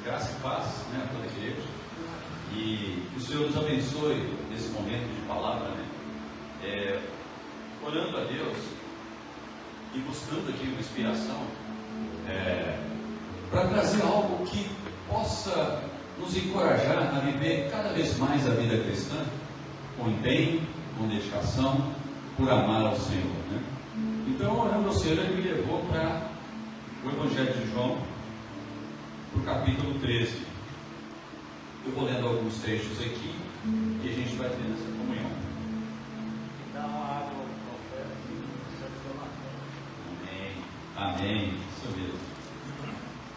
Graça e paz, né, a toda a igreja. E que o Senhor nos abençoe nesse momento de palavra, né? Orando a Deus e buscando aqui uma inspiração para trazer algo que possa nos encorajar a viver cada vez mais a vida cristã com empenho, com dedicação, por amar ao Senhor, né? Então, orando ao Senhor, Ele me levou para o Evangelho de João, para o capítulo 13. Eu vou lendo alguns trechos aqui e a gente vai ter nessa comunhão. Dá uma água ao profeta e Amém. Amém. Isso mesmo.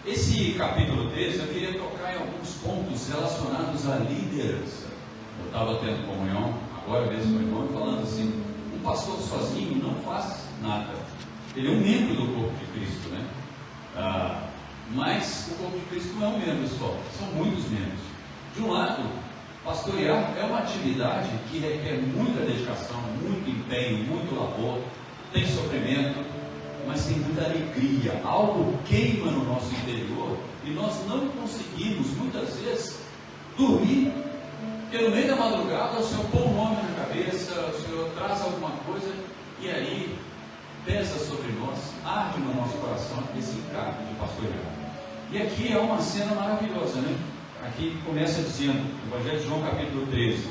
Esse capítulo 13, eu queria tocar em alguns pontos relacionados à liderança. Eu estava tendo comunhão, agora mesmo com o irmão, falando assim: um pastor sozinho não faz nada. Ele é um membro do corpo de Cristo, né? Mas o corpo de Cristo não é um membro só, são muitos membros. De um lado, pastorear é uma atividade que requer muita dedicação, muito empenho, muito labor, tem sofrimento, mas tem muita alegria. Algo queima no nosso interior e nós não conseguimos muitas vezes dormir, porque no meio da madrugada o Senhor põe um nome na cabeça, o Senhor traz alguma coisa e aí pesa sobre nós, arde no nosso coração esse encargo de pastorear. E aqui é uma cena maravilhosa, né? Aqui começa dizendo, no Evangelho de João capítulo 13: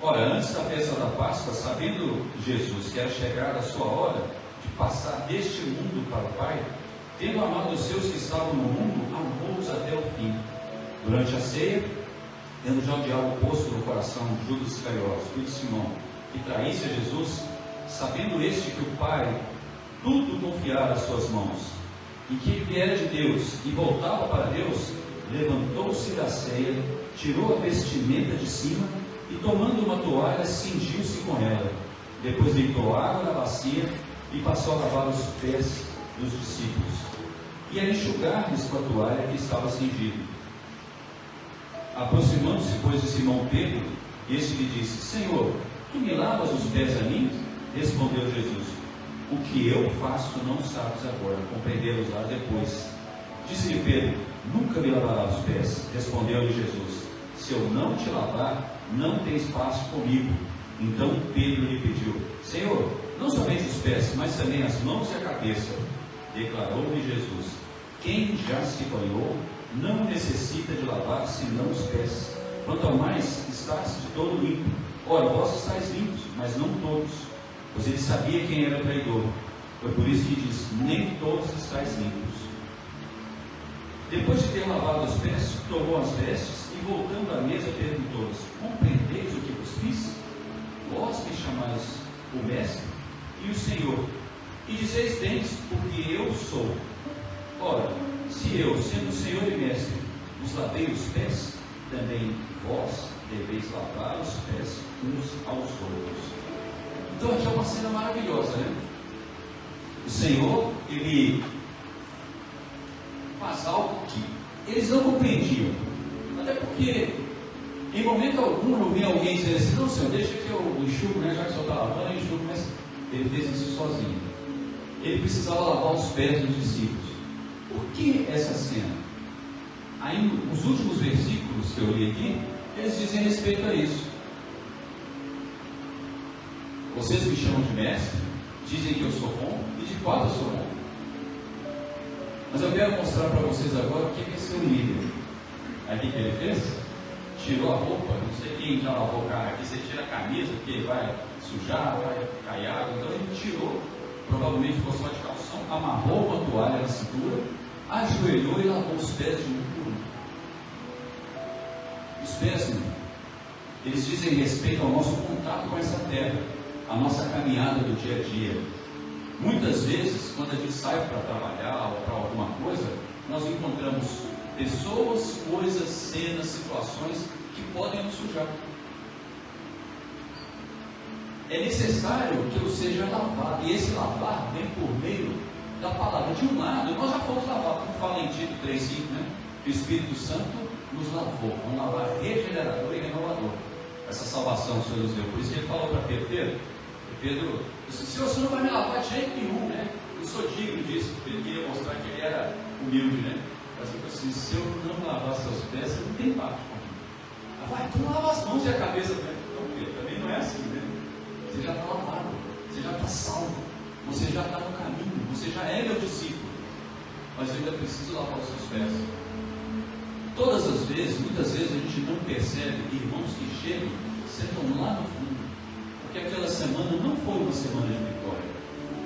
ora, antes da festa da Páscoa, sabendo Jesus que era chegada a sua hora de passar deste mundo para o Pai, tendo amado os seus que estavam no mundo, amou-os até o fim. Durante a ceia, tendo já o diabo posto no coração de Judas Iscariotes, filho de Simão, que traísse a Jesus, sabendo este que o Pai tudo confiara às suas mãos, e que ele viera de Deus e voltava para Deus, levantou-se da ceia, tirou a vestimenta de cima e, tomando uma toalha, cingiu-se com ela. Depois deitou água na bacia e passou a lavar os pés dos discípulos e a enxugar-lhes com a toalha que estava cingido. Aproximando-se, pois, de Simão Pedro, este lhe disse: Senhor, tu me lavas os pés a mim? Respondeu Jesus: o que eu faço não sabes agora, compreendê-los-á depois. Disse-lhe Pedro: nunca me lavarás os pés. Respondeu-lhe Jesus: se eu não te lavar, não tens parte comigo. Então Pedro lhe pediu: Senhor, não somente os pés, mas também as mãos e a cabeça. Declarou-lhe Jesus: quem já se banhou não necessita de lavar senão os pés. Quanto ao mais, estás de todo limpo. Ora, vós estáis limpos, mas não todos. Pois ele sabia quem era o traidor. Foi por isso que diz: nem todos estáis limpos. Depois de ter lavado os pés, tomou as vestes e, voltando à mesa, perguntou-lhes: compreendeis o que vos fiz? Vós me chamais o Mestre e o Senhor, e dizeis bem, porque eu sou. Ora, se eu, sendo o Senhor e Mestre, vos lavei os pés, também vós deveis lavar os pés uns aos outros. Então aqui é uma cena maravilhosa, né? O Senhor, Ele faz algo que eles não compreendiam, até porque em momento algum não vinha alguém dizer assim: não, Senhor, deixa que eu enxugo, né? Já que o Senhor está lavando, eu enxugo. Mas Ele fez isso sozinho. Ele precisava lavar os pés dos discípulos. Por que essa cena? Aí nos últimos versículos que eu li aqui, eles dizem respeito a isso. Vocês me chamam de mestre, dizem que eu sou bom, e de fato eu sou bom. Mas eu quero mostrar para vocês agora o que é ser um líder. Aí o que ele fez? Tirou a roupa, não sei quem já lavou o carro aqui, você tira a camisa, porque vai sujar, vai cair água. Então ele tirou, provavelmente ficou só de calção, amarrou uma toalha na cintura, ajoelhou e lavou os pés de um por um. Os pés, eles dizem respeito ao nosso contato com essa terra, a nossa caminhada do dia a dia. Muitas vezes, quando a gente sai para trabalhar ou para alguma coisa, nós encontramos pessoas, coisas, cenas, situações que podem nos sujar. É necessário que eu seja lavado, e esse lavar vem por meio da palavra. De um lado, nós já fomos lavados, como fala em Tito 3,5, né? O Espírito Santo nos lavou, um lavar regenerador e renovador. Essa salvação o Senhor nos deu. Por isso que ele falou para Pedro, Pedro disse: Senhor, você não vai me lavar de jeito nenhum, né? Eu sou digno disso. Ele queria mostrar que ele era humilde, né? Mas eu falei assim, se eu não lavar seus pés, você não tem pacto comigo. Ela vai, tu não lava as mãos e a cabeça. Não, Pedro, também não é assim, né? Você já está lavado, você já está salvo, você já está no caminho, você já é meu discípulo. Mas eu ainda preciso lavar os seus pés. Todas as vezes, muitas vezes a gente não percebe irmãos que chegam, sentam lá no fundo, porque aquela semana não foi uma semana de vitória.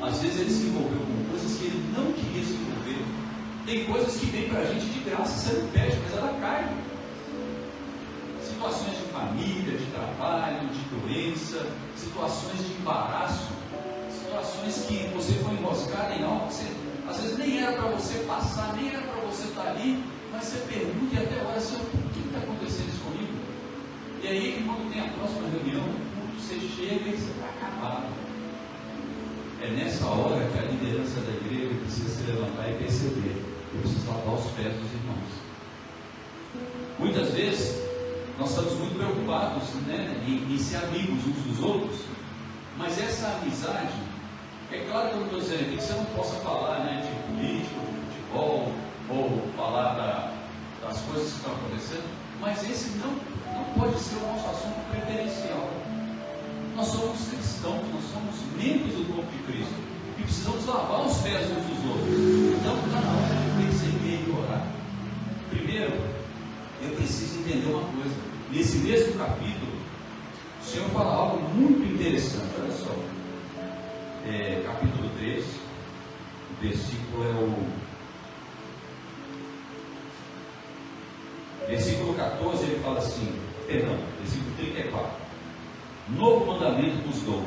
Às vezes ele se envolveu com coisas que ele não queria se envolver. Tem coisas que vêm para a gente de graça, você não pede, mas ela cai. Situações de família, de trabalho, de doença, situações de embaraço, situações que você foi enroscado em algo que você, às vezes nem era para você passar, nem era para você estar ali, mas você pergunta e até agora, Senhor, por que está acontecendo isso comigo? E aí, quando tem a próxima reunião, você chega e você está acabado. É nessa hora que a liderança da igreja precisa se levantar e perceber: eu preciso lavar os pés dos irmãos. Muitas vezes, nós estamos muito preocupados, né, em ser amigos uns dos outros, mas essa amizade, é claro que eu não estou dizendo aqui que você não possa falar, né, de política, de futebol, ou falar das coisas que estão acontecendo, mas esse não pode ser o nosso assunto preferencial. Nós somos cristãos, nós somos membros do corpo de Cristo e precisamos lavar os pés uns dos outros. Então está na hora de perceber e orar. Primeiro, eu preciso entender uma coisa. Nesse mesmo capítulo, o Senhor fala algo muito interessante. Olha só, capítulo 3, o versículo é o versículo 14, ele fala assim, perdão, versículo 34: novo mandamento vos dou,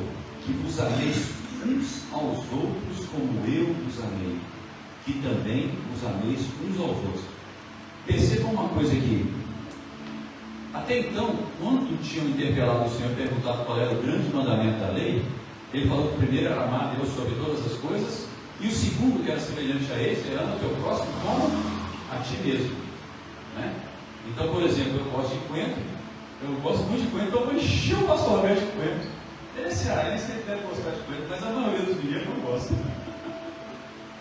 que vos ameis uns aos outros como eu vos amei, que também vos ameis uns aos outros. Percebam uma coisa aqui. Até então, quando tinham interpelado o Senhor e perguntado qual era o grande mandamento da lei, ele falou que o primeiro era amar a Deus sobre todas as coisas, e o segundo, que era semelhante a esse, era ama o teu próximo como a ti mesmo, né? Então, por exemplo, eu gosto de coentro, eu gosto muito de coentro, então eu vou encher o pastor Roberto de coentro. Ele é cearense, ele deve gostar de coentro, mas a maioria dos meninos não gosta.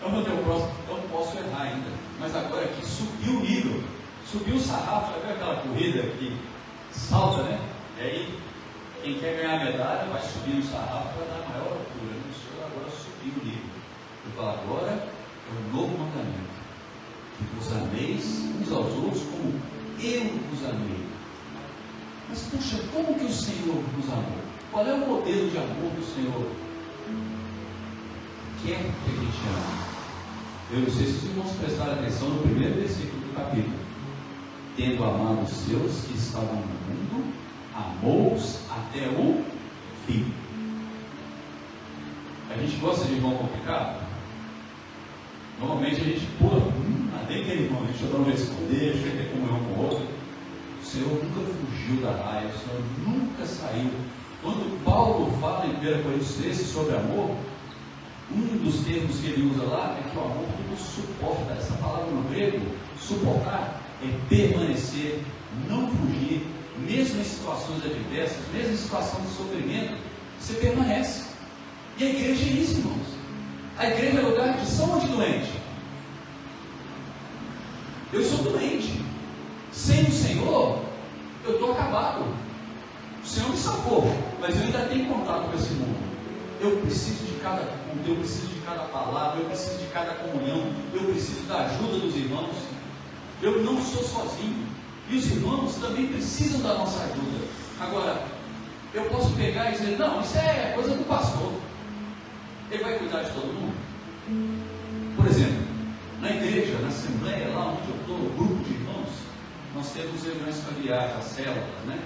Ama o teu próximo, então eu posso errar ainda. Mas agora aqui subiu o nível, subiu o sarrafo, já viu aquela corrida que salta, né? E aí, quem quer ganhar a medalha vai subir o sarrafo para dar maior altura. O Senhor agora subiu o nível. Ele fala, agora é um novo mandamento, que vos ameis uns aos outros como eu vos amei. Mas puxa, como que o Senhor nos amou? Qual é o modelo de amor que o Senhor quer que a gente ame? Eu não sei se os irmãos prestaram atenção no primeiro versículo do capítulo. Tendo amado os seus que estavam no mundo, amou-os até o fim. A gente gosta de irmão complicado? Normalmente a gente pula, nem aquele irmão, deixa eu não responder, deixa eu ter comunhão com o outro. O Senhor nunca fugiu da raia, o Senhor nunca saiu. Quando Paulo fala em 1 Coríntios 13 sobre amor, um dos termos que ele usa lá é que o amor tudo suporta. Essa palavra no grego, suportar, é permanecer, não fugir, mesmo em situações adversas, mesmo em situação de sofrimento, você permanece. E a igreja é isso, irmãos. A igreja é lugar de saúde doente. Eu sou doente. Sem o Senhor, eu estou acabado. O Senhor me salvou, mas eu ainda tenho contato com esse mundo. Eu preciso de cada culto, eu preciso de cada palavra, eu preciso de cada comunhão, eu preciso da ajuda dos irmãos. Eu não sou sozinho. E os irmãos também precisam da nossa ajuda. Agora, eu posso pegar e dizer, não, isso é coisa do pastor. Ele vai cuidar de todo mundo? Por exemplo, na igreja, na assembleia, lá onde eu estou, o grupo de irmãos, nós temos reuniões familiares, as células, né?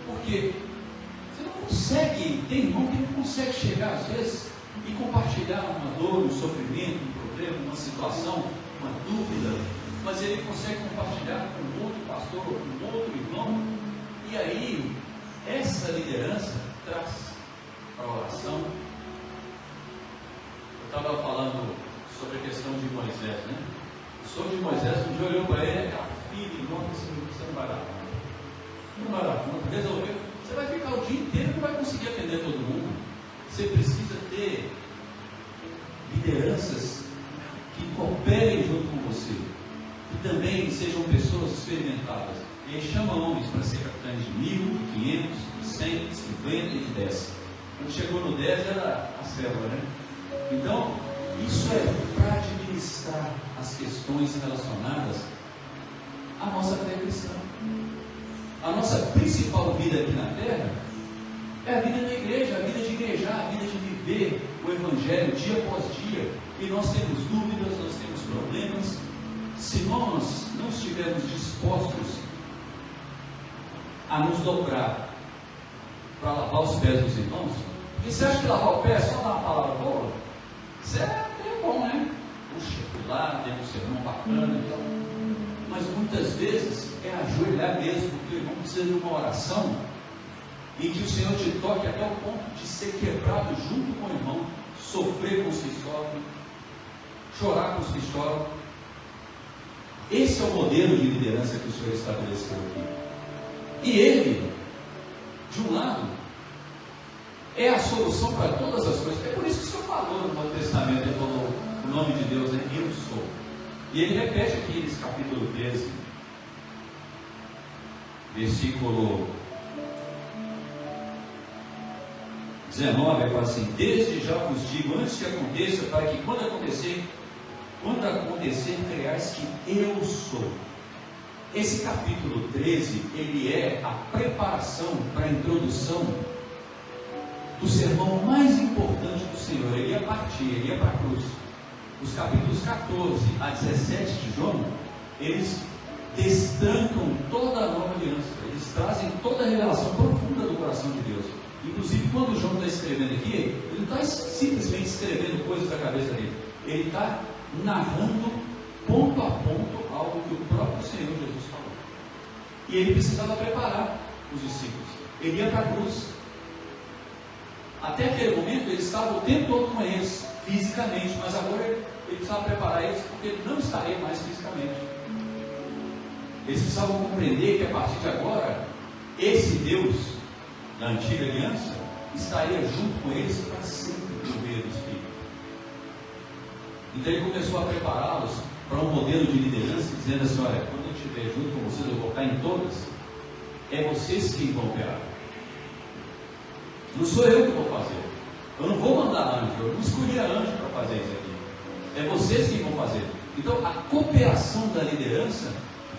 Porque você não consegue, tem irmão que não consegue chegar às vezes e compartilhar uma dor, um sofrimento, um problema, uma situação, uma dúvida, mas ele consegue compartilhar com outro pastor, com outro irmão, e aí essa liderança traz para a oração. Eu estava falando sobre a questão de Moisés, né? O sogro de Moisés, um dia olhou para ele, aquela filha, irmão, você não vai dar conta. Não vai dar conta, resolveu. Você vai ficar o dia inteiro e não vai conseguir atender todo mundo. Você precisa ter lideranças que cooperem junto com você, que aposentadas. Ele chama homens para ser capitães de 1.000, de 500, de 100, de 50 e de 10. Quando chegou no 10 era a célula, né? Então, isso é para administrar as questões relacionadas à nossa fé cristã. A nossa principal vida aqui na terra é a vida da igreja, a vida de igrejar, a vida de viver o Evangelho dia após dia. E nós temos dúvidas, nós temos problemas. Se nós não estivermos dispostos a nos dobrar para lavar os pés dos irmãos, porque você acha que lavar o pé é só dar uma palavra boa? Isso é bom, né? Puxa, fui lá, dei um sermão bacana e tal. Mas muitas vezes é ajoelhar mesmo, porque o irmão precisa de uma oração em que o Senhor te toque até o ponto de ser quebrado junto com o irmão, sofrer com os que sofrem, chorar com os que choram. Esse é o modelo de liderança que o Senhor estabeleceu aqui. E ele, de um lado, é a solução para todas as coisas. É por isso que o Senhor falou no Novo Testamento, ele falou o nome de Deus, né? Eu sou. E ele repete aqui nesse capítulo 13, versículo 19, ele fala assim: desde já vos digo, antes que aconteça, para que quando acontecer, creiais que eu sou. Esse capítulo 13, ele é a preparação para a introdução do sermão mais importante do Senhor. Ele ia partir, ele ia para a cruz. Os capítulos 14 a 17 de João, eles destrancam toda a nova aliança, eles trazem toda a revelação profunda do coração de Deus. Inclusive, quando João está escrevendo aqui, ele não está simplesmente escrevendo coisas da cabeça dele, ele está narrando ponto a ponto algo que o próprio Senhor Jesus falou. E ele precisava preparar os discípulos. Ele ia para a cruz. Até aquele momento ele estava o tempo todo com eles, fisicamente, mas agora ele precisava preparar eles, porque ele não estaria mais fisicamente. Eles precisavam compreender que a partir de agora, esse Deus da antiga aliança estaria junto com eles para sempre no meio do Espírito. Então ele começou a prepará-los para um modelo de liderança, dizendo assim: olha, quando eu estiver junto com vocês, eu vou estar em todas, é vocês que vão operar. Não sou eu que vou fazer. Eu não vou mandar anjo, eu não escolhi a anjo para fazer isso aqui. É vocês que vão fazer. Então a cooperação da liderança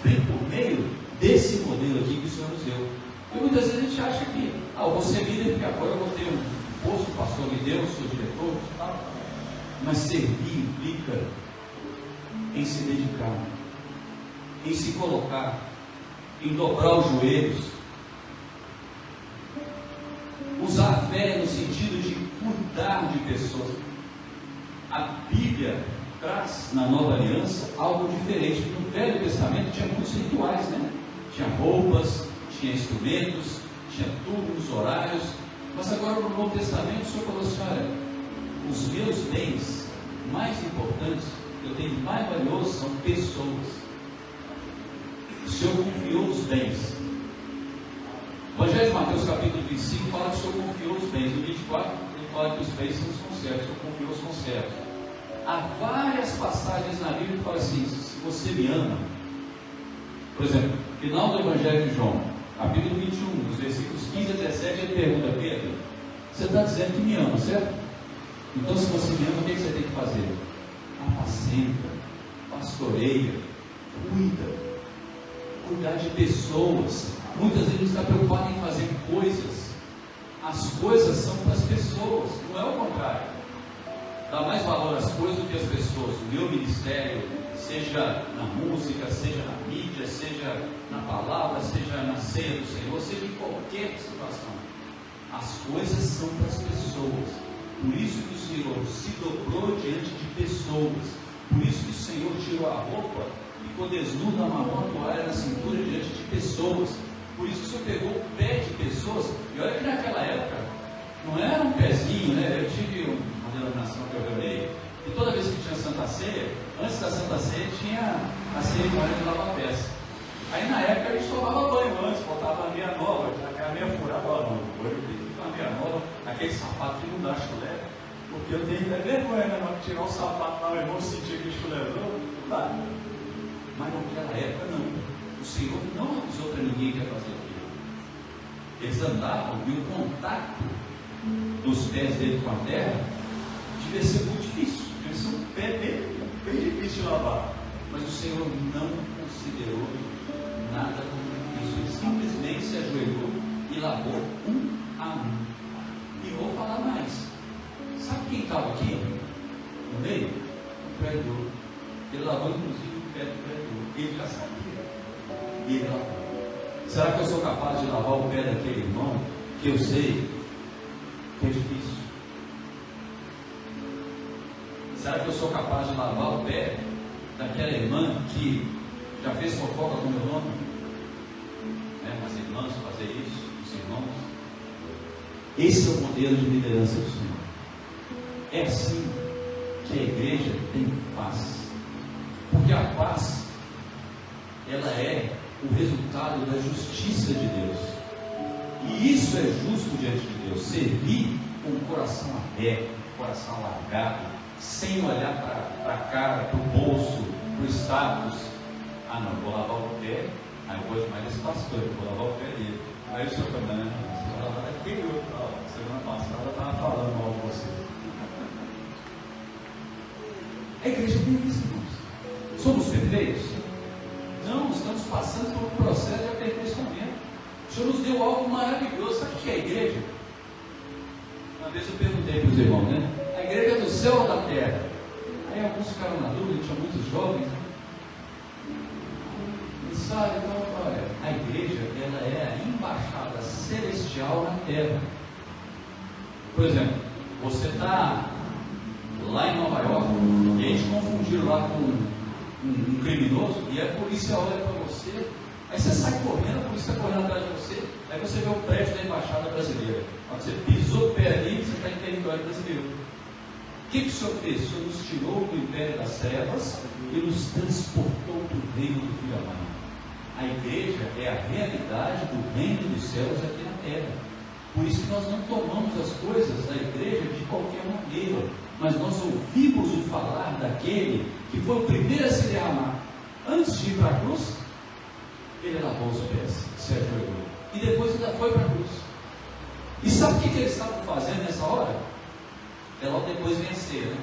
vem por meio desse modelo aqui que o Senhor nos deu. E muitas vezes a gente acha que, eu vou ser líder porque agora eu vou ter um posto, o pastor me deu, sou diretor e tal. Mas servir implica em se dedicar, em se colocar, em dobrar os joelhos, usar a fé no sentido de cuidar de pessoas. A Bíblia traz na Nova Aliança algo diferente. No Velho Testamento tinha muitos rituais, né? Tinha roupas, tinha instrumentos, tinha turnos, horários. Mas agora no Novo Testamento o Senhor falou assim: olha, os meus bens mais importantes, que eu tenho mais valioso, são pessoas. O Senhor confiou os bens. O Evangelho de Mateus capítulo 25 fala que o Senhor confiou os bens. No 24 ele fala que os bens são os conservos. O Senhor confiou os conservos. Há várias passagens na Bíblia que falam assim: se você me ama, por exemplo, final do Evangelho de João, capítulo 21, dos versículos 15 a 17, ele pergunta: Pedro, você está dizendo que me ama, certo? Então, se você me ama, o que você tem que fazer? Apacenta, pastoreia, cuidar de pessoas. Muitas vezes a gente está preocupado em fazer coisas. As coisas são para as pessoas, não é o contrário. Dá mais valor às coisas do que às pessoas. O meu ministério, seja na música, seja na mídia, seja na palavra, seja na ceia do Senhor, seja em qualquer situação, as coisas são para as pessoas. Por isso que o Senhor se dobrou diante de pessoas. Por isso que o Senhor tirou a roupa, ficou desnudo, amarrou a toalha na cintura diante de pessoas. Por isso que o Senhor pegou o pé de pessoas. E olha que naquela época não era um pezinho, né? Eu tive uma denominação que eu reunei, e toda vez que tinha Santa Ceia, antes da Santa Ceia tinha a cerimônia de lavar pés. Aí na época a gente tomava banho antes, botava a meia nova, aquela meia furada, no olho, a meia nova, aquele sapato que não dá chulé, porque eu tenho até vergonha, né? Mas tirar o sapato lá, meu irmão sentia aquele chulé, não dá. Mas naquela época não. O Senhor não avisou para ninguém que ia fazer aquilo. Eles andavam e o contato dos pés dele com a terra devia ser muito difícil. Devia ser um pé bem difícil de lavar. Mas o Senhor não considerou nada como isso. Ele simplesmente se ajoelhou e lavou um a um. E vou falar mais. Sabe quem estava aqui? No meio? O predador. Ele lavou inclusive o pé do predador. Ele já sabia. E ele lavou. Será que eu sou capaz de lavar o pé daquele irmão que eu sei que é difícil? Será que eu sou capaz de lavar o pé daquela irmã que já fez fofoca com meu nome? As irmãs fazer isso, os irmãos. Esse é o modelo de liderança do Senhor. É assim que a igreja tem paz. Porque a paz, ela é o resultado da justiça de Deus. E isso é justo diante de Deus. Servir com o coração aberto, com o coração largado, sem olhar para a cara, para o bolso, para o status. Ah não, vou lavar o pé. Aí eu vou mais esse pastor, eu vou lavar o pé dele. Aí o senhor também, você vai lavar daquele outro. Semana passada eu estava falando mal de você. A igreja tem isso, irmãos. Somos perfeitos? Não, estamos passando por um processo de aperfeiçoamento. O Senhor nos deu algo maravilhoso. Sabe o que é a igreja? Uma vez eu perguntei para os irmãos, a igreja é do céu ou da terra? Aí alguns ficaram na dúvida, tinha muitos jovens. E sabe, então, olha, a igreja, ela é a embaixada celestial na terra. Por exemplo, você está lá em Nova York, e a gente confundiu lá com um criminoso, e a polícia olha para você, aí você sai correndo, a polícia está correndo atrás de você, aí você vê o prédio da embaixada brasileira. Quando você pisou o pé ali, você está em território brasileiro. O que o Senhor fez? O Senhor nos tirou do império das trevas e nos transportou para o reino do Filho amado. A igreja é a realidade do reino dos céus aqui na terra. Por isso que nós não tomamos as coisas da igreja de qualquer maneira, mas nós ouvimos o falar daquele que foi o primeiro a se derramar. Antes de ir para a cruz, ele lavou os pés, se ajoelhou, e depois ainda foi para a cruz. E sabe o que eles estavam fazendo nessa hora? É logo depois vem a ceia,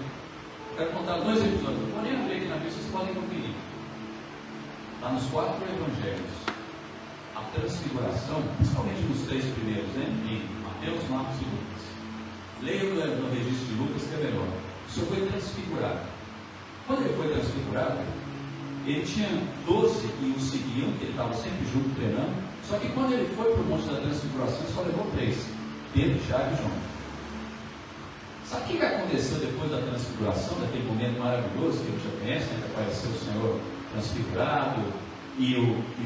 Quero contar 2 episódios, não vou nem abrir aqui na Bíblia, vocês podem conferir. Está nos 4 evangelhos. A transfiguração, principalmente nos 3 primeiros, em Mateus, Marcos e Lucas. Leia no registro de Lucas, que é melhor. O Senhor foi transfigurado. Quando ele foi transfigurado, ele tinha 12 que o seguiam, que ele estava sempre junto treinando. Só que quando ele foi para o monte da transfiguração, ele só levou 3: Pedro, Tiago e João. Sabe o que aconteceu depois da transfiguração, daquele momento maravilhoso que a gente já conhece, que apareceu o Senhor transfigurado, e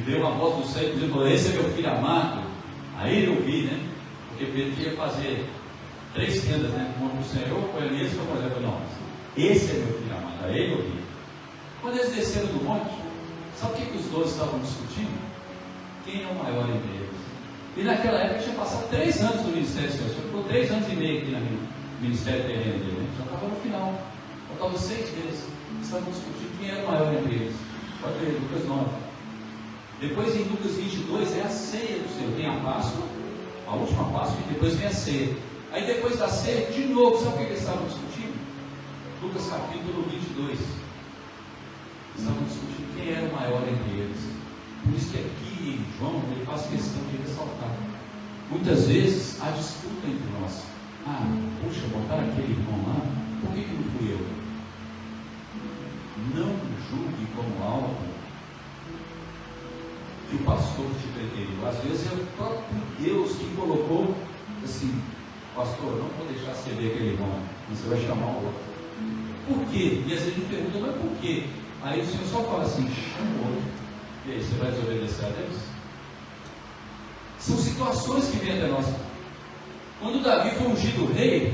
veio uma voz do céu e falou: esse é meu filho amado. Aí eu vi, porque Pedro ia fazer 3 tendas, uma para o Senhor, com Elias e com Moisés. Eu falei: não, esse é meu filho amado. Aí eu vi. Quando eles desceram do monte, sabe o que os 12 estavam discutindo? Quem é o maior entre eles? E naquela época tinha passado 3 anos no ministério do Senhor. O Senhor ficou 3 anos e meio aqui no ministério terreno dele. Já estava no final. Faltavam 6 meses. Estavam discutindo quem era o maior entre eles. Pode ver, Lucas 9. Depois em Lucas 22 é a ceia do Senhor. Tem a Páscoa, a última Páscoa, e depois vem a ceia. Aí depois da ceia, de novo, sabe o que eles estavam discutindo? Lucas capítulo 22. Estavam discutindo quem era o maior entre eles. Por isso que aqui em João ele faz questão de ressaltar. Muitas vezes há disputa entre nós. Puxa, botaram aquele irmão lá, por que não fui eu? Não julgue como algo que o pastor te preteriu. Às vezes é o próprio Deus que colocou assim: pastor, não vou deixar você ver aquele irmão, você vai chamar o outro. Por quê? E às vezes a gente pergunta: mas por quê? Aí o Senhor só fala assim: chama o outro. E aí, você vai desobedecer a Deus? São situações que vêm até nós. Quando Davi foi ungido rei,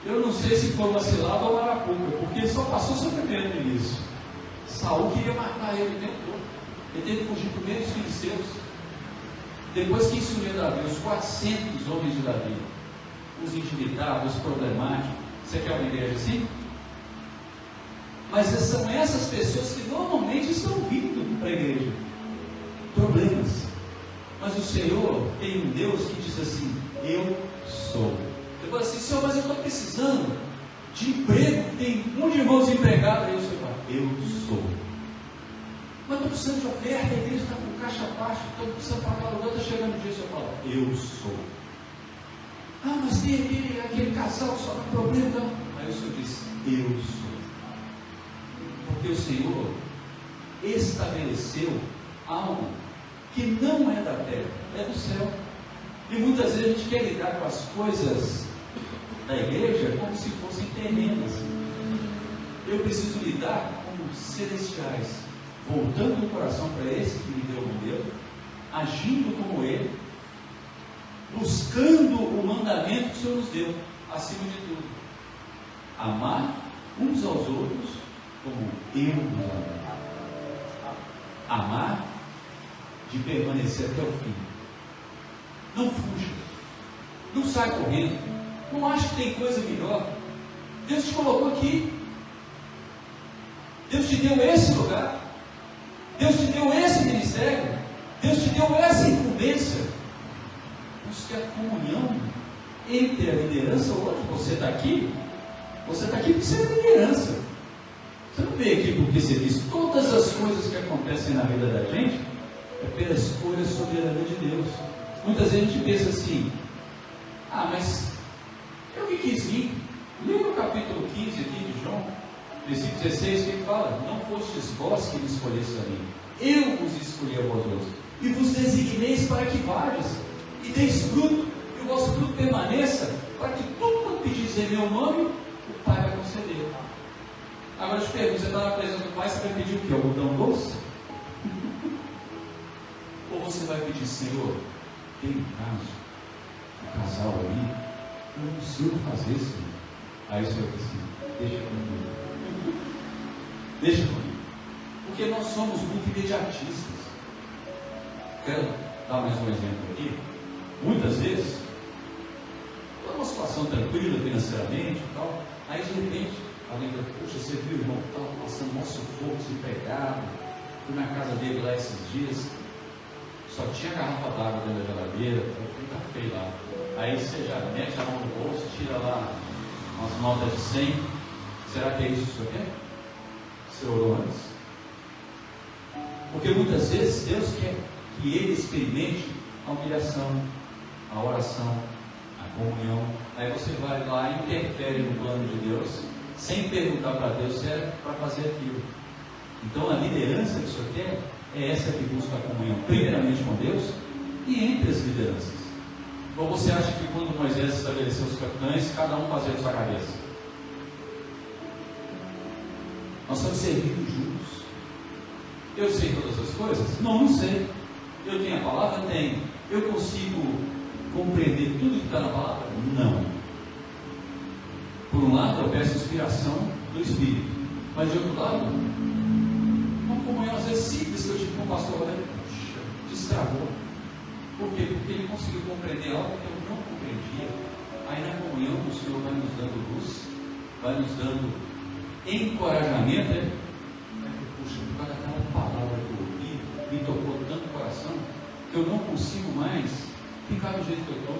eu não sei se foi uma cilada ou maracuca, porque ele só passou sofrimento no início. Saul queria matar ele o tempo todo. Ele teve que fugir por meio dos filisteus. Depois que instruiu Davi, os 400 homens de Davi, os endividados, os problemáticos. Você quer uma igreja assim? Mas são essas pessoas que normalmente estão vindo para a igreja. Problemas. Mas o Senhor tem um Deus que diz assim: eu sou. Eu falo assim: Senhor, mas eu estou precisando de emprego, tem um monte de irmãos empregados. Aí o Senhor fala: eu sou. Mas estou precisando de oferta, a igreja está com caixa baixa, estou precisando pagar o outro, está chegando o dia, o Senhor fala: eu sou. Ah, mas tem aquele casal que só dá problema. Não. Aí o Senhor diz: eu sou. Porque o Senhor estabeleceu algo que não é da terra, é do céu. E muitas vezes a gente quer lidar com as coisas da igreja como se fossem terrenas. Eu preciso lidar com os celestiais, voltando o coração para esse que me deu o modelo, agindo como ele, buscando o mandamento que o Senhor nos deu, acima de tudo: amar uns aos outros como eu amo. Amar de permanecer até o fim. Não fuja, não saia correndo, não ache que tem coisa melhor. Deus te colocou aqui, Deus te deu esse lugar, Deus te deu esse ministério, Deus te deu essa incumbência. Busque a comunhão entre a liderança. Hoje você está aqui porque você é liderança. Você não veio aqui porque você diz todas as coisas que acontecem na vida da gente é pela escolha soberana de Deus. Muitas vezes a gente pensa assim: ah, mas eu que quis vir. Leia o capítulo 15 aqui de João, versículo 16, que ele fala: não fostes vós que me escolhestes a mim, eu vos escolhi a vós outros, e vos designeis para que vades e deis fruto, e o vosso fruto permaneça, para que tudo quanto pedis em meu nome, o Pai vai conceder. Agora eu te pergunto: você está na presença do Pai, você vai pedir o quê? Algodão doce? Ou você vai pedir: Senhor, tem um casal ali, eu não consigo fazer, Senhor. Aí o Senhor diz assim: deixa comigo. Deixa comigo. Porque nós somos muito imediatistas. Quero dar mais um exemplo aqui. Muitas vezes, estou numa situação tranquila financeiramente e tal, aí de repente alguém fala: puxa, você viu, irmão, estava passando um sufoco, desempregado, fui na casa dele lá esses dias, só tinha garrafa d'água dentro da geladeira, está feio lá. Aí você já mete a mão no bolso, tira lá umas notas de 100. Será que é isso que o senhor quer? Você orou antes? Porque muitas vezes Deus quer que ele experimente a humilhação, a oração, a comunhão. Aí você vai lá e interfere no plano de Deus, sem perguntar para Deus se é para fazer aquilo. Então a liderança que o senhor quer é essa que busca a comunhão, primeiramente com Deus e entre as lideranças. Ou você acha que quando Moisés estabeleceu os capitães, cada um fazia a sua cabeça? Nós estamos servindo juntos. Eu sei todas as coisas? Não sei. Eu tenho a palavra? Tenho. Eu consigo compreender tudo que está na palavra? Não. Por um lado, eu peço inspiração do Espírito, mas de outro lado, uma comunhão às vezes simples que eu tive com o pastor Roberto, destravou. Por quê? Porque ele conseguiu compreender algo que eu não compreendia. Aí na comunhão o Senhor vai nos dando luz, vai nos dando encorajamento. Puxa, por causa daquela palavra que eu ouvi, me tocou tanto o coração, que eu não consigo mais ficar do jeito que eu estou.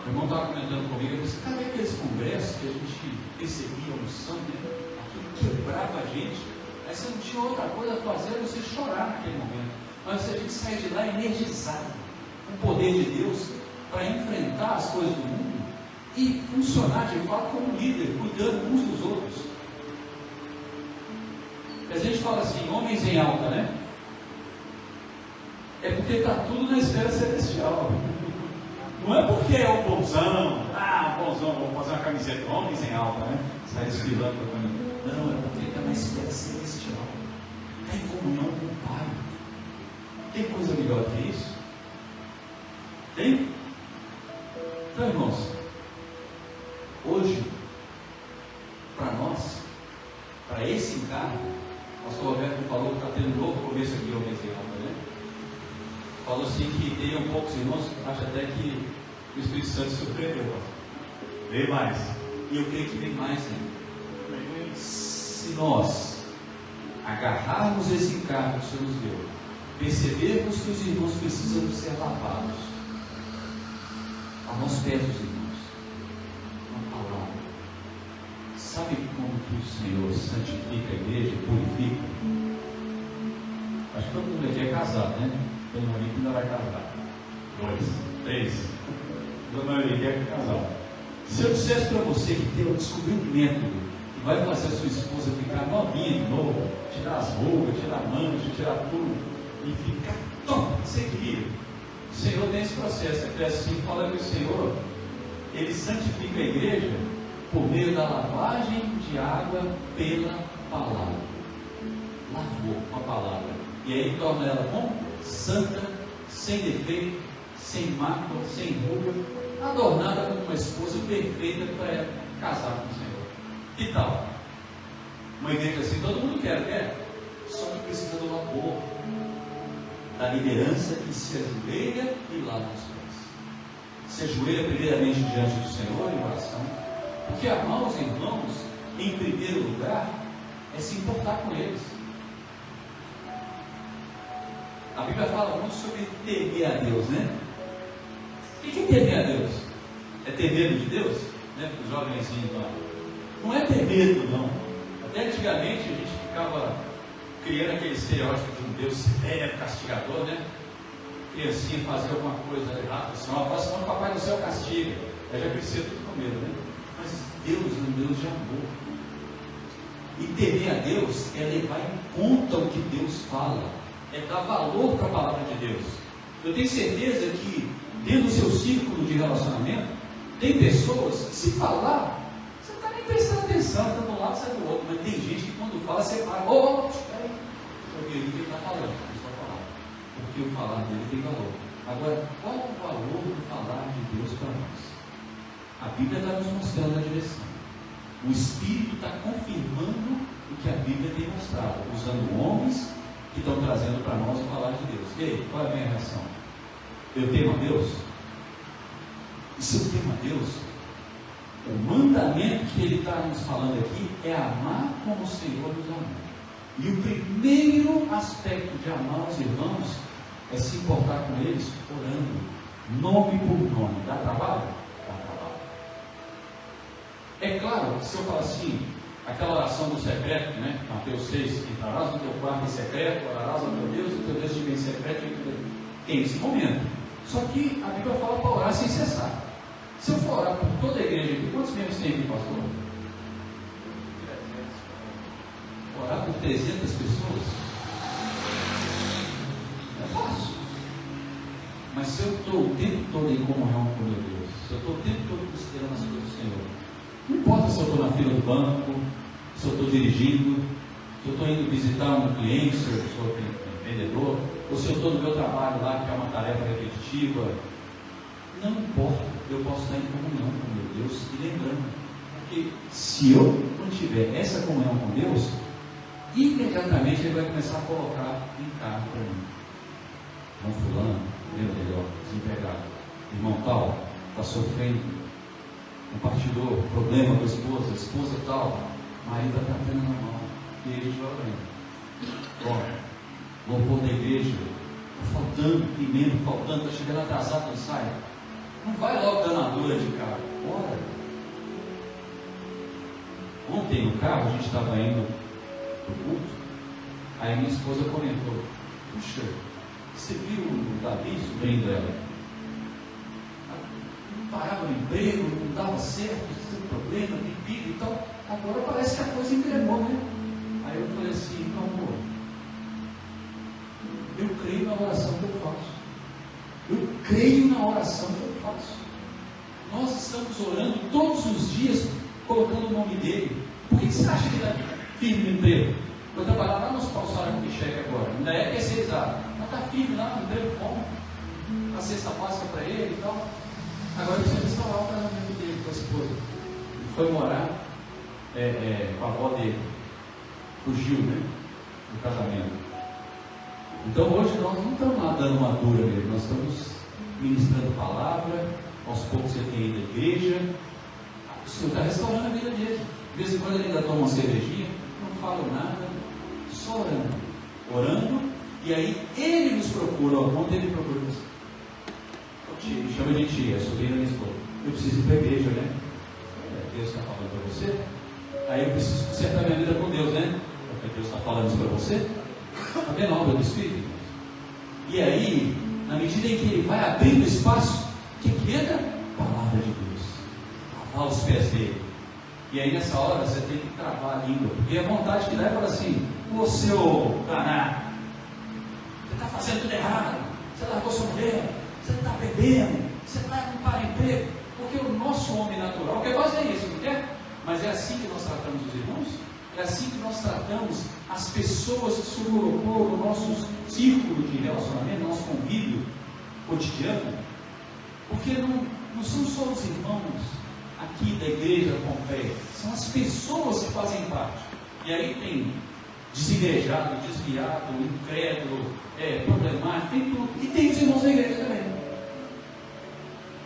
O irmão estava comentando comigo, eu disse: cadê aqueles congressos que a gente recebia unção, né? Aquilo quebrava a gente, aí você não tinha outra coisa a fazer a você chorar naquele momento. Mas você tinha que sair de lá energizado com o poder de Deus para enfrentar as coisas do mundo e funcionar de fato como líder, cuidando uns dos outros. A gente fala assim, homens em alta, né? É porque está tudo na esfera celestial. Não é porque é um bonzão, vamos fazer uma camiseta, homens em alta, né? Sai desfilando para o caminho. Não, é porque está na esfera celestial. Está em comunhão com o Pai. Tem coisa melhor que isso? Tem? Então, irmãos, hoje, para nós, para esse encargo, o pastor Roberto falou que está tendo um novo começo aqui, homens em alta, né? Falou assim que teriam poucos irmãos, acho até que o Espírito Santo surpreendeu. Vem mais. E eu creio que vem mais ainda. Se se nós agarrarmos esse encargo que o Senhor nos deu, percebermos que os irmãos precisam ser lavados, aos pés dos irmãos, uma palavra. Sabe como que o Senhor santifica a igreja, purifica? Acho que todo mundo aqui é casado, né? Tem um marido que ainda vai casar. 2, 3. A maioria aqui é casado. Se eu dissesse para você que Deus descobriu um método que vai fazer a sua esposa ficar novinha de novo, tirar as rugas, tirar a mancha, tirar tudo, e ficar top, você queria. O Senhor tem esse processo, é assim, fala que o Senhor, Ele santifica a igreja por meio da lavagem de água pela palavra. Lavou com a palavra. E aí torna ela como? Santa, sem defeito, sem mácula, sem ruga, adornada como uma esposa perfeita para casar com o Senhor. Que tal? Uma igreja assim, todo mundo quer? Só que precisa do amor, da liderança que se ajoelha e lava os pés. Se ajoelha primeiramente diante do Senhor em oração, porque amar os irmãos, em primeiro lugar, é se importar com eles. A Bíblia fala muito sobre temer a Deus, né? O que é temer a Deus? É ter medo de Deus? Né? Os jovenzinhos lá. Não é ter medo, não. Até antigamente a gente ficava criando aquele estereótipo de um Deus severo, castigador, né? Criancinha fazer alguma coisa errada, assim, faça senão o Papai do Céu castiga. Aí já cresceu tudo com medo, né? Mas Deus é um Deus de amor. E temer a Deus é levar em conta o que Deus fala, é dar valor para a palavra de Deus. Eu tenho certeza que dentro do seu círculo de relacionamento tem pessoas que, se falar, você não está nem prestando atenção, está de um lado, sai do outro. Mas tem gente que quando fala, você para, espera aí, deixa eu ver o que ele está falando, deixa eu falar, porque o falar dele tem valor. Agora, qual é o valor do falar de Deus para nós? A Bíblia está nos mostrando a direção. O Espírito está confirmando o que a Bíblia tem mostrado, usando homens que estão trazendo para nós o falar de Deus. E aí, qual é a minha reação? Eu temo a Deus? E se eu temo a Deus, o mandamento que Ele está nos falando aqui é amar como o Senhor nos amou. E o primeiro aspecto de amar os irmãos é se importar com eles orando, nome por nome. Dá trabalho? Dá trabalho. É claro, se eu falar assim, aquela oração do secreto, né? Mateus 6, entrarás no teu quarto em secreto, orarás ao teu Deus, e o teu Deus te vem em secreto, tem esse momento. Só que a Bíblia fala para orar sem cessar. Se eu for orar por toda a igreja aqui, quantos membros tem aqui, pastor? 300. Orar por 300 pessoas? É fácil. Mas se eu estou o tempo todo em comunhão com meu Deus, se eu estou o tempo todo considerando as coisas do Senhor, não importa se eu estou na fila do banco, se eu estou dirigindo, se eu estou indo visitar um cliente, se eu sou vendedor, ou se eu estou no meu trabalho lá, que é uma tarefa repetitiva, não importa, eu posso estar em comunhão com meu Deus e lembrando, porque se eu mantiver essa comunhão com Deus, imediatamente Ele vai começar a colocar em cargo para mim. Irmão fulano, melhor, desempregado, irmão tal, está sofrendo, compartilhou problema com a esposa tal, marido está tratando na mão, e aí a gente vai orando. Louvor da igreja, está faltando, emenda faltando, está chegando atrasado, não sai. Não vai logo dando a dura de cara, ora. Ontem no carro, a gente estava indo para o culto, aí minha esposa comentou, puxa, você viu o Davi, sobrinho dela? Não parava no emprego, não dava certo, tinha problema, bebida e tal, agora parece que a coisa engrenou, né? Aí eu falei assim, não, amor, eu creio na oração que eu faço. Eu creio na oração que eu faço. Nós estamos orando todos os dias, colocando o nome dele. Por que você acha que ele está firme no emprego? Vou trabalhar lá no Hospital Sara com cheque agora. Ainda é terceirizado. Mas está firme lá no emprego, como? A cesta básica para ele e tal. Agora ele precisa restaurar o casamento dele com a esposa. Ele foi morar com a avó dele. Fugiu, né? Do casamento. Então hoje nós não estamos lá dando uma dura nele, nós estamos ministrando palavra, aos poucos ele tem ido à igreja, o Senhor está restaurando a vida dele. De vez em quando ele ainda toma uma cervejinha, não falam nada, só orando. Orando, e aí ele nos procura, ao ponto ele procura você. Me chama de tia, sobrinha da minha esposa. Eu preciso ir para a igreja, né? Deus está falando para você. Aí eu preciso consertar minha vida com Deus, né? Porque Deus está falando isso para você. Está vendo a obra do Espírito? E aí, na medida em que ele vai abrindo espaço, o que entra? A palavra de Deus. Lavar os pés dele. E aí nessa hora você tem que travar a língua. Porque a vontade que dá é falar assim: você, ô danado, você está fazendo tudo errado. Você largou sua mulher. Você está bebendo. Você está com um para-emprego. Porque o nosso homem natural quer fazer isso, não quer? Mas é assim que nós tratamos os irmãos? É assim que nós tratamos as pessoas que se colocou no nosso círculo de relacionamento, no nosso convívio cotidiano? Porque não são só os irmãos aqui da igreja Pompeia, são as pessoas que fazem parte. E aí tem desigrejado, desviado, incrédulo, problemático, tem tudo. E tem os irmãos da igreja também.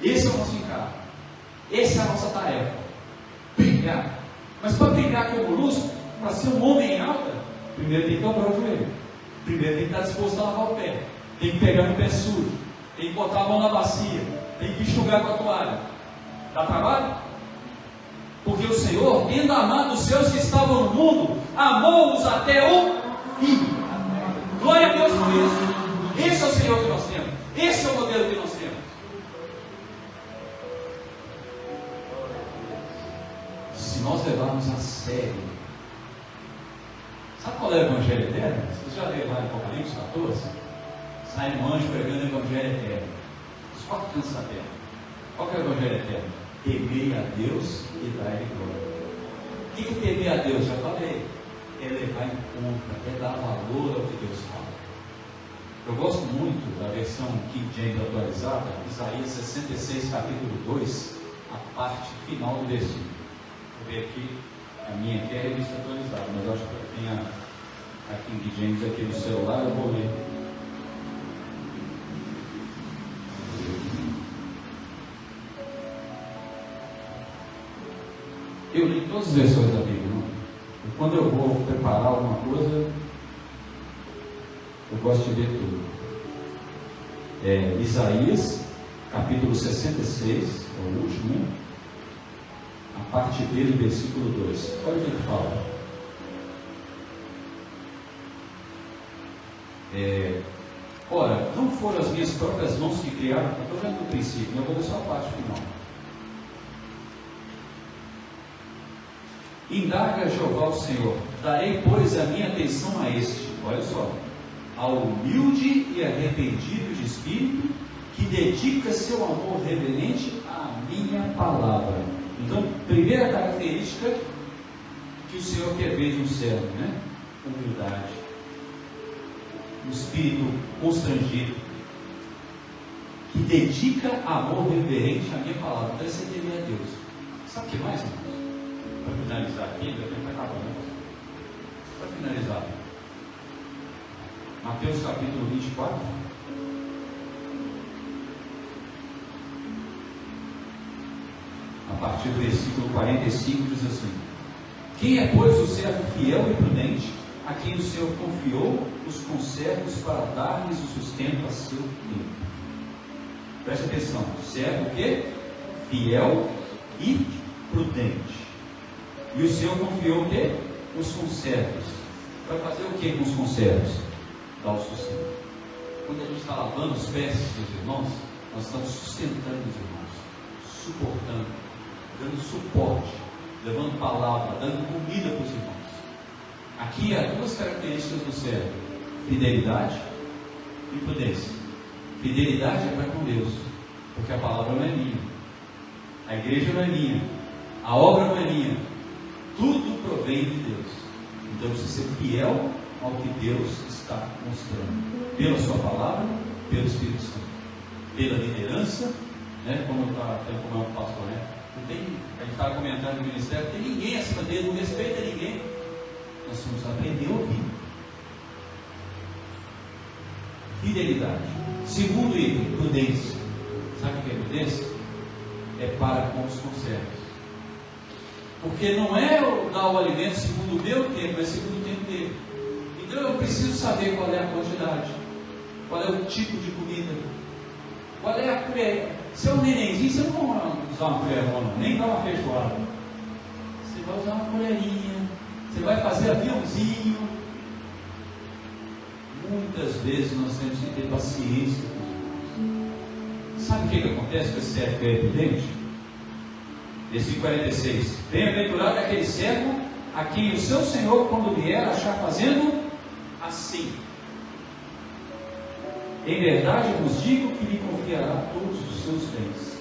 Esse é o nosso encargo. Essa é a nossa tarefa. Brigar. Mas para brigar com o molusco, para ser um homem em alta, primeiro tem que dobrar o joelho. Primeiro tem que estar disposto a lavar o pé. Tem que pegar no pé sujo. Tem que botar a mão na bacia. Tem que enxugar com a toalha. Dá trabalho? Porque o Senhor, tendo amado os seus que estavam no mundo, amou-os até o fim. Glória a Deus por isso. Esse é o Senhor que nós temos. Esse é o modelo que nós temos. Se nós levarmos a sério, sabe qual é o Evangelho eterno? Vocês já leram lá em Apocalipse 14? Sai um anjo pregando o Evangelho eterno. Os 4 cantos da terra. Qual que é o Evangelho eterno? Temer a Deus e dar-lhe glória. O que é temer a Deus? Já falei. É levar em conta, é dar valor ao que Deus fala. Eu gosto muito da versão King James atualizada, Isaías 66, capítulo 2, a parte final do versículo. Vou ver aqui, a minha aqui é a revista atualizada, mas eu acho que tem a King James aqui no celular, eu vou ler. Eu li todas as versões da Bíblia, não? E quando eu vou preparar alguma coisa, eu gosto de ver tudo. Isaías, capítulo 66, é o último, né? A parte dele, versículo 2. Olha o que ele fala. Ora, não foram as minhas próprias mãos que criaram, eu estou vendo no princípio, eu vou ler só a parte final. Indaga Jeová o Senhor, darei, pois, a minha atenção a este, olha só, ao humilde e arrependido de espírito, que dedica seu amor reverente à minha palavra. Então, primeira característica que o Senhor quer ver de um servo, né? Humildade, um espírito constrangido, que dedica amor reverente à minha palavra. Então, isso é temer a Deus. Sabe o que mais, irmãos? Para finalizar aqui, ainda tem que acabar, né? Para finalizar, Mateus capítulo 24. A partir do versículo 45 diz assim: quem é, pois, o servo fiel e prudente, a quem o Senhor confiou os conservos para dar-lhes o sustento a seu tempo? Preste atenção, servo o quê? Fiel e prudente. E o Senhor confiou o quê? Os conservos. Para fazer o quê com os conservos? Dar o sustento. Quando a gente está lavando os pés dos irmãos, nós estamos sustentando os irmãos, suportando, dando suporte, levando palavra, dando comida para os irmãos. Aqui há 2 características do servo: fidelidade e prudência. Fidelidade é para com Deus, porque a palavra não é minha, a igreja não é minha, a obra não é minha, tudo provém de Deus. Então precisa ser fiel ao que Deus está mostrando, pela sua palavra, pelo Espírito Santo, pela liderança, né? Como é o pastor, né? Não tem, a gente estava comentando no ministério, não tem ninguém acima dele, não respeita ninguém. Nós vamos aprender a ouvir. Fidelidade. Segundo item, prudência. Sabe o que é prudência? É para com os conservos. Porque não é dar o alimento segundo o meu tempo, é segundo o tempo dele. Então eu preciso saber qual é a quantidade, qual é o tipo de comida, qual é a colher. Se é um nenenzinho, você não vai usar uma colherona, nem dar uma feijoada. Você vai usar uma colherinha, você vai fazer aviãozinho. Muitas vezes nós temos que ter paciência. Sabe o que acontece com esse servo que é evidente? Versículo 46. Bem-aventurado é aquele servo a quem o seu Senhor, quando vier, achar fazendo assim. Em verdade vos digo que lhe confiará todos os seus bens.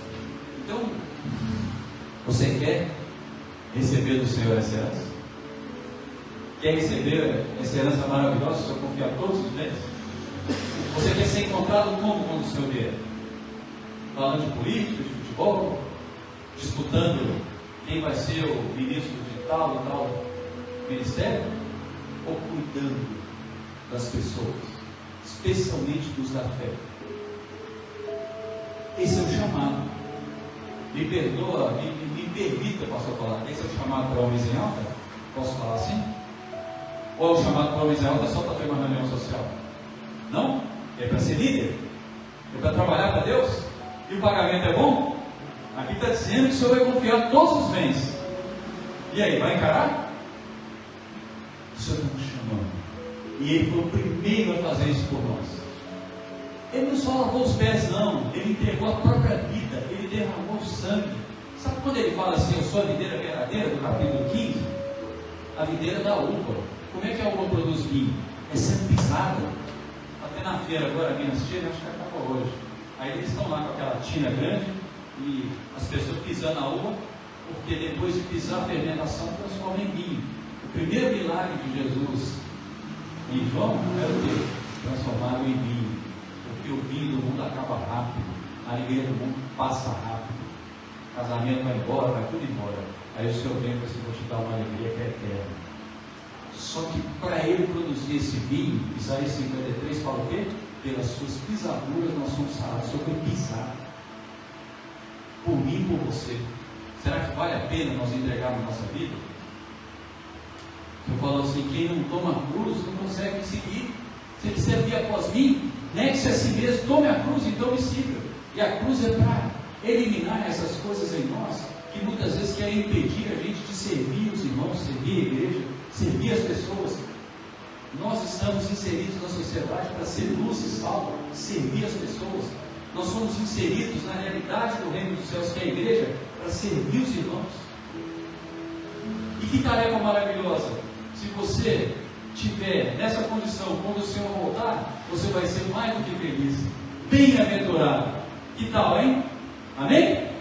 Então, você quer receber do Senhor essa herança? Quer receber essa herança maravilhosa, se eu confiar todos os bens? Você quer ser encontrado como quando o Senhor vier? Falando de política, de futebol, disputando quem vai ser o ministro de tal e tal ministério? Ou cuidando das pessoas, especialmente dos da fé? Esse é o chamado. Me perdoa, me permita, pastor, falar. Esse é o chamado para homens em alta? Posso falar assim? Ou é o chamado para homens em alta só para ter uma reunião social? Não? É para ser líder? É para trabalhar para Deus? E o pagamento é bom? Aqui está dizendo que o Senhor vai confiar todos os bens. E aí, vai encarar? O Senhor está nos chamando. E Ele foi o primeiro a fazer isso por nós. Ele não só lavou os pés, não. Ele entregou a própria vida. Ele derramou sangue. Sabe quando ele fala assim, eu sou a videira verdadeira, do capítulo 15? A videira da uva. Como é que a uva produz vinho? É sendo pisada. Até na feira agora, Minas Tiras, acho que acaba hoje. Aí eles estão lá com aquela tina grande e as pessoas pisando a uva, porque depois de pisar a fermentação transforma em vinho. O primeiro milagre de Jesus em João era o quê? Transformado em vinho. Porque o vinho do mundo acaba rápido, a alegria do mundo passa rápido, o casamento vai embora, vai tudo embora. Aí o Senhor vem e diz: vou te dar uma alegria que é eterna. Só que para ele produzir esse vinho, Isaías 53 fala o quê? Pelas suas pisaduras nós somos sarados. O Senhor foi pisado por mim e por você. Será que vale a pena nós entregarmos nossa vida? Eu falo assim: quem não toma a cruz não consegue me seguir. Se ele quiser vir após mim, negue-se a si mesmo, tome a cruz, então me siga. E a cruz é para eliminar essas coisas em nós que muitas vezes querem impedir a gente de servir os irmãos, servir a igreja, servir as pessoas. Nós estamos inseridos na sociedade para ser luz e sal, servir as pessoas. Nós somos inseridos na realidade do reino dos céus, que é a igreja, para servir os irmãos. E que tarefa maravilhosa! Se você estiver nessa condição, quando o Senhor voltar, você vai ser mais do que feliz. Bem-aventurado. Que tal, hein? Amém?